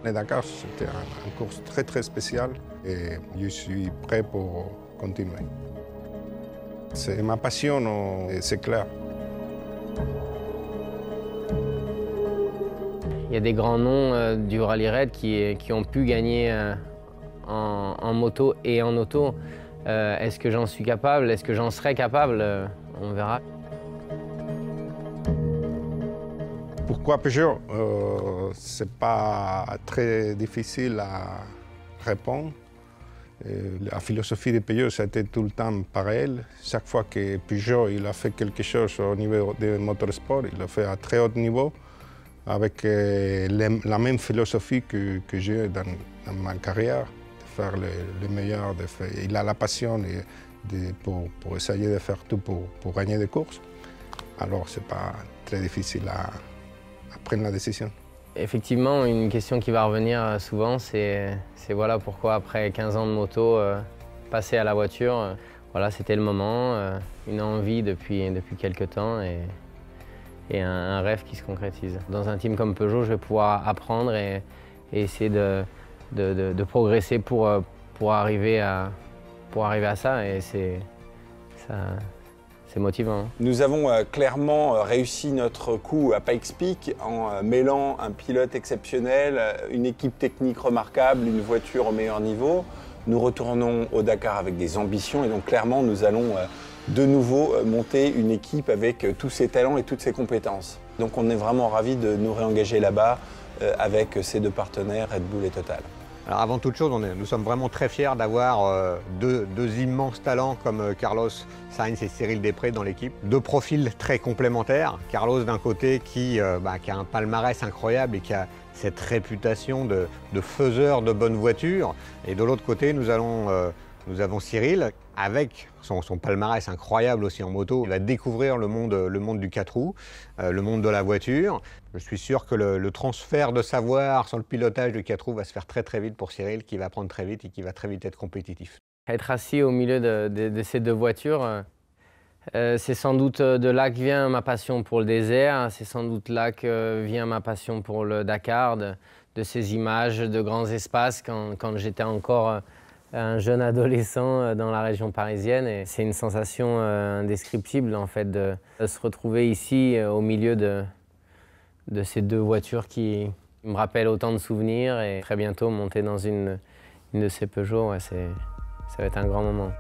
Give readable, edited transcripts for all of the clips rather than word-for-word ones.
Le Dakar, c'était une course très spéciale et je suis prêt pour continuer. C'est ma passion, c'est clair. Il y a des grands noms du rallye raid qui ont pu gagner en moto et en auto. Est-ce que j'en suis capable? Est-ce que j'en serai capable? On verra. Pourquoi Peugeot? C'est pas très difficile à répondre. La philosophie de Peugeot, c'était tout le temps pareil. Chaque fois que Peugeot il a fait quelque chose au niveau du motorsport, il l'a fait à très haut niveau, avec la même philosophie que j'ai dans ma carrière, de faire le meilleur. Il a la passion pour essayer de faire tout pour gagner des courses. Alors, ce n'est pas très difficile à prendre la décision. Effectivement, une question qui va revenir souvent, c'est voilà pourquoi après 15 ans de moto, passer à la voiture, voilà, c'était le moment, une envie depuis quelques temps et un rêve qui se concrétise. Dans un team comme Peugeot, je vais pouvoir apprendre et essayer de progresser pour arriver à ça et c'est motivant. Nous avons clairement réussi notre coup à Pikes Peak en mêlant un pilote exceptionnel, une équipe technique remarquable, une voiture au meilleur niveau. Nous retournons au Dakar avec des ambitions et donc clairement nous allons de nouveau monter une équipe avec tous ses talents et toutes ses compétences. Donc on est vraiment ravis de nous réengager là-bas avec ces deux partenaires, Red Bull et Total. Alors avant toute chose, nous sommes vraiment très fiers d'avoir deux immenses talents comme Carlos Sainz et Cyril Després dans l'équipe. Deux profils très complémentaires. Carlos d'un côté qui a un palmarès incroyable et qui a cette réputation de faiseur de bonnes voitures. Et de l'autre côté, nous avons Cyril avec son palmarès incroyable aussi en moto. Il va découvrir le monde du 4 roues, le monde de la voiture. Je suis sûr que le transfert de savoir sur le pilotage du 4 roues va se faire très vite pour Cyril, qui va apprendre très vite et qui va très vite être compétitif. Être assis au milieu de ces deux voitures, c'est sans doute de là que vient ma passion pour le désert, c'est sans doute là que vient ma passion pour le Dakar, de ces images de grands espaces quand j'étais encore un jeune adolescent dans la région parisienne. Et c'est une sensation indescriptible en fait de se retrouver ici au milieu de ces deux voitures qui me rappellent autant de souvenirs et très bientôt monter dans une de ces Peugeot, ouais, ça va être un grand moment.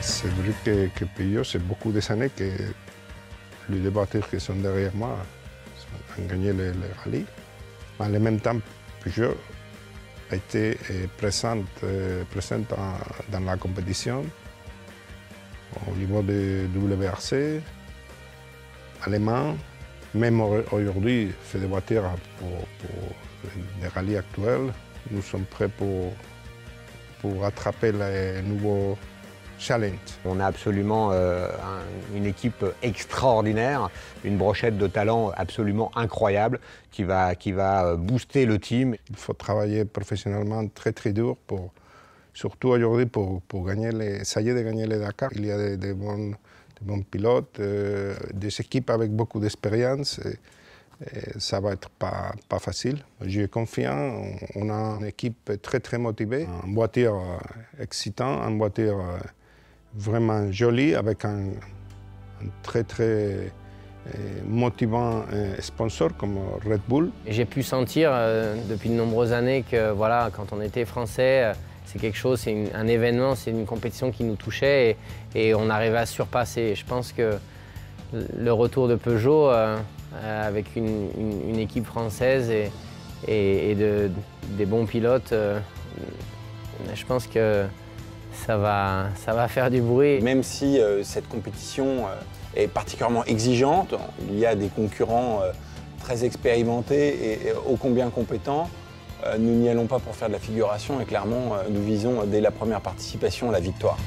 C'est vrai que Peugeot, c'est beaucoup des années que les deux voitures qui sont derrière moi ont gagné le rallye. En même temps, Peugeot a été présente dans la compétition au niveau de WRC, allemand. Même aujourd'hui, fait des voitures pour les rallyes actuels. Nous sommes prêts pour attraper les nouveaux challenge. On a absolument une équipe extraordinaire, une brochette de talents absolument incroyable qui va booster le team. Il faut travailler professionnellement très dur, surtout aujourd'hui pour essayer de gagner les Dakar. Il y a des bons pilotes, des équipes avec beaucoup d'expérience. Ça va être pas facile. Je suis confiant, on a une équipe très motivée, une voiture excitante, une voiture vraiment jolie, avec un très motivant sponsor comme Red Bull. J'ai pu sentir depuis de nombreuses années que voilà, quand on était français, c'est quelque chose, c'est un événement, c'est une compétition qui nous touchait et on arrivait à surpasser. Je pense que le retour de Peugeot avec une équipe française et des bons pilotes, je pense que ça va faire du bruit. Même si cette compétition est particulièrement exigeante, il y a des concurrents très expérimentés et ô combien compétents, nous n'y allons pas pour faire de la figuration et clairement nous visons dès la première participation la victoire.